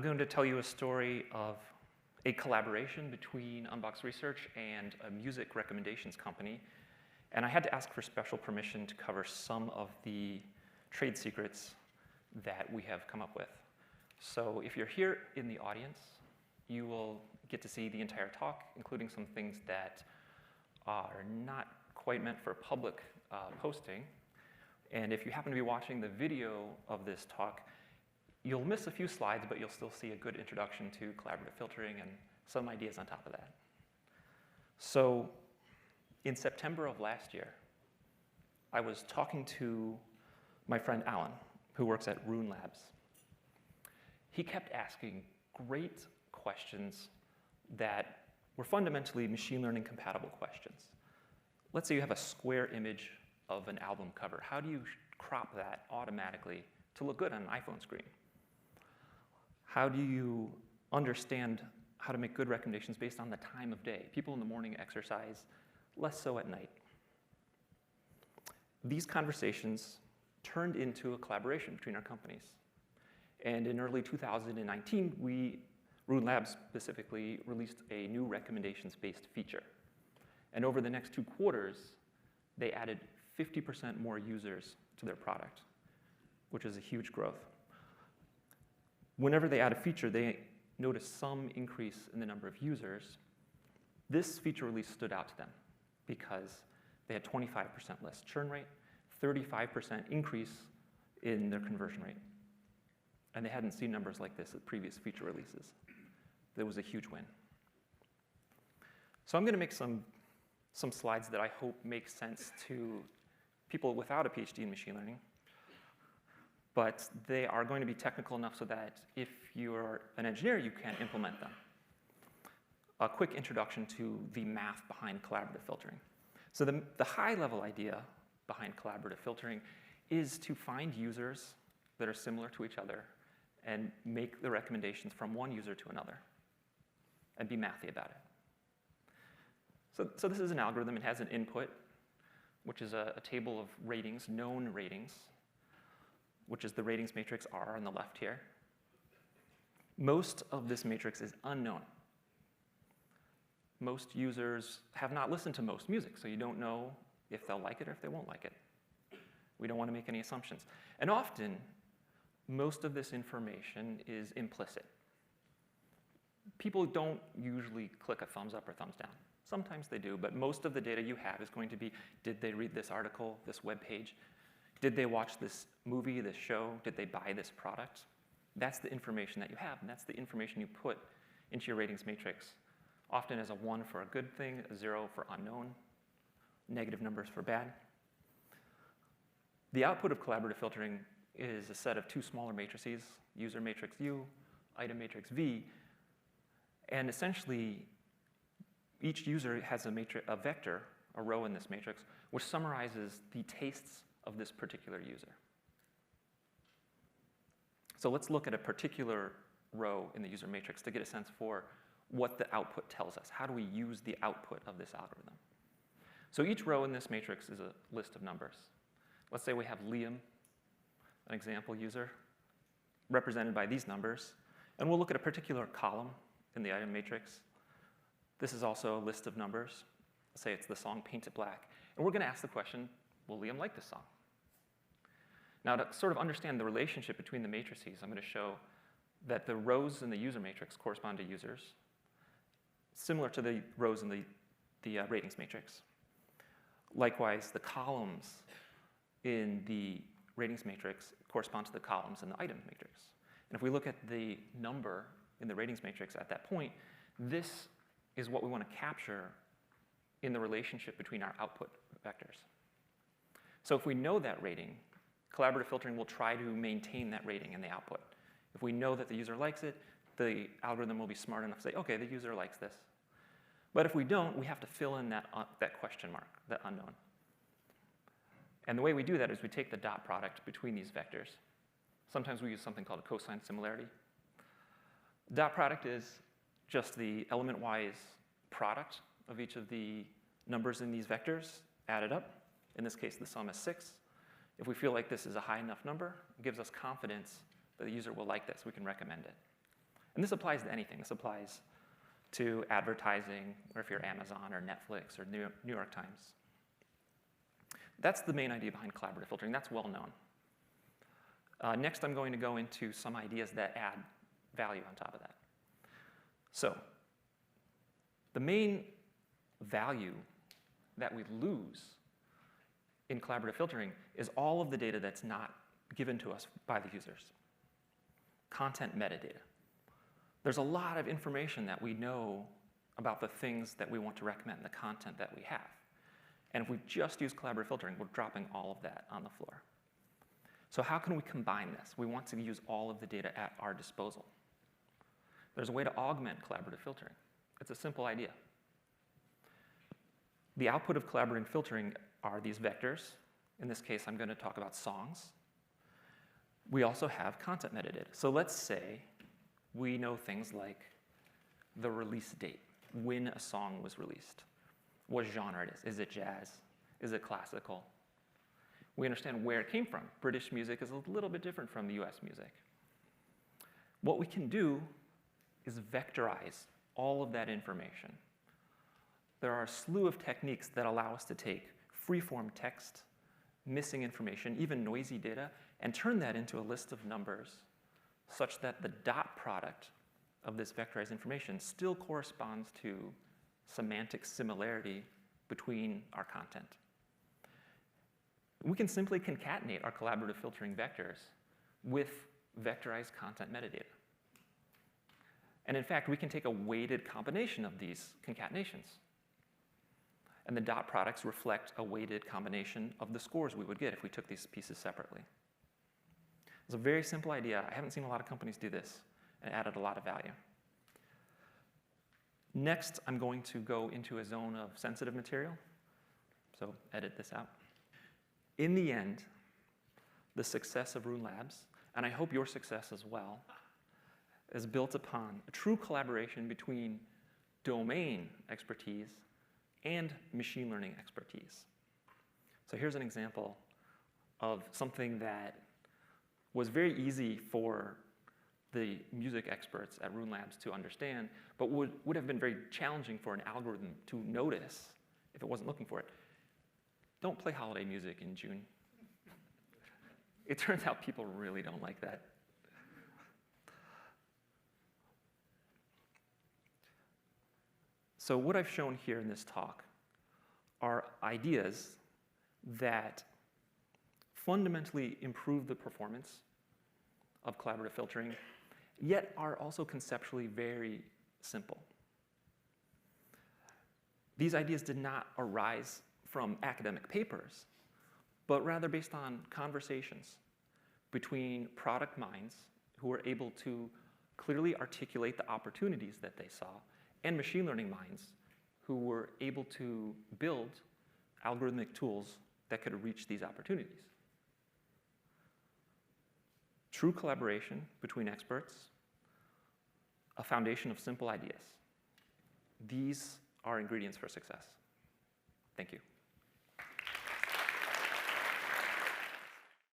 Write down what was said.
going to tell you a story of a collaboration between Unbox Research and a music recommendations company. And I had to ask for special permission to cover some of the trade secrets that we have come up with. So if you're here in the audience, you will get to see the entire talk, including some things that are not quite meant for public posting. And if you happen to be watching the video of this talk, you'll miss a few slides, but you'll still see a good introduction to collaborative filtering and some ideas on top of that. So in September of last year, I was talking to my friend Alan, who works at Roon Labs. He kept asking great questions that were fundamentally machine learning compatible questions. Let's say you have a square image of an album cover. How do you crop that automatically to look good on an iPhone screen? How do you understand how to make good recommendations based on the time of day? People in the morning exercise, less so at night. These conversations turned into a collaboration between our companies. And in early 2019, Roon Labs specifically, released a new recommendations-based feature. And over the next 2 quarters, they added 50% more users to their product, which is a huge growth. Whenever they add a feature, they notice some increase in the number of users. This feature release stood out to them because they had 25% less churn rate, 35% increase in their conversion rate. And they hadn't seen numbers like this at previous feature releases. That was a huge win. So I'm going to make some slides that I hope make sense to people without a Ph.D. in machine learning. But they are going to be technical enough so that if you're an engineer, you can implement them. A quick introduction to the math behind collaborative filtering. So the high-level idea behind collaborative filtering is to find users that are similar to each other and make the recommendations from one user to another and be mathy about it. So this is an algorithm. It has an input, which is a table of ratings, known ratings, which is the ratings matrix R on the left here. Most of this matrix is unknown. Most users have not listened to most music, so you don't know if they'll like it or if they won't like it. We don't want to make any assumptions. And often, most of this information is implicit. People don't usually click a thumbs up or thumbs down. Sometimes they do, but most of the data you have is going to be, did they read this article, this web page? Did they watch this movie, this show? Did they buy this product? That's the information that you have, and that's the information you put into your ratings matrix, often as a 1 for a good thing, a 0 for unknown, negative numbers for bad. The output of collaborative filtering is a set of 2 smaller matrices, user matrix U, item matrix V, and essentially each user has a vector, a row in this matrix, which summarizes the tastes of this particular user. So let's look at a particular row in the user matrix to get a sense for what the output tells us. How do we use the output of this algorithm? So each row in this matrix is a list of numbers. Let's say we have Liam, an example user, represented by these numbers. And we'll look at a particular column in the item matrix. This is also a list of numbers. Let's say it's the song Paint It Black. And we're going to ask the question, will Liam like this song? Now, to sort of understand the relationship between the matrices, I'm going to show that the rows in the user matrix correspond to users, similar to the rows in the ratings matrix. Likewise, the columns in the ratings matrix correspond to the columns in the item matrix. And if we look at the number in the ratings matrix at that point, this is what we want to capture in the relationship between our output vectors. So if we know that rating, collaborative filtering will try to maintain that rating in the output. If we know that the user likes it, the algorithm will be smart enough to say, OK, the user likes this. But if we don't, we have to fill in that question mark, that unknown. And the way we do that is we take the dot product between these vectors. Sometimes we use something called a cosine similarity. Dot product is just the element-wise product of each of the numbers in these vectors added up. In this case, the sum is 6. If we feel like this is a high enough number, it gives us confidence that the user will like this. We can recommend it. And this applies to anything. This applies to advertising, or if you're Amazon or Netflix or New York Times. That's the main idea behind collaborative filtering. That's well known. Next, I'm going to go into some ideas that add value on top of that. So the main value that we lose in collaborative filtering is all of the data that's not given to us by the users. Content metadata. There's a lot of information that we know about the things that we want to recommend, the content that we have. And if we just use collaborative filtering, we're dropping all of that on the floor. So how can we combine this? We want to use all of the data at our disposal. There's a way to augment collaborative filtering. It's a simple idea. The output of collaborative filtering are these vectors. In this case, I'm going to talk about songs. We also have content metadata. So let's say we know things like the release date, when a song was released, what genre it is. Is it jazz? Is it classical? We understand where it came from. British music is a little bit different from the US music. What we can do is vectorize all of that information. There are a slew of techniques that allow us to take free-form text, missing information, even noisy data, and turn that into a list of numbers such that the dot product of this vectorized information still corresponds to semantic similarity between our content. We can simply concatenate our collaborative filtering vectors with vectorized content metadata. And in fact, we can take a weighted combination of these concatenations. And the dot products reflect a weighted combination of the scores we would get if we took these pieces separately. It's a very simple idea. I haven't seen a lot of companies do this, and it added a lot of value. Next, I'm going to go into a zone of sensitive material. So edit this out. In the end, the success of Roon Labs, and I hope your success as well, is built upon a true collaboration between domain expertise and machine learning expertise. So here's an example of something that was very easy for the music experts at Roon Labs to understand, but would have been very challenging for an algorithm to notice if it wasn't looking for it. Don't play holiday music in June. It turns out people really don't like that. So what I've shown here in this talk are ideas that fundamentally improve the performance of collaborative filtering, yet are also conceptually very simple. These ideas did not arise from academic papers, but rather based on conversations between product minds who were able to clearly articulate the opportunities that they saw, and machine learning minds who were able to build algorithmic tools that could reach these opportunities. True collaboration between experts, a foundation of simple ideas. These are ingredients for success. Thank you.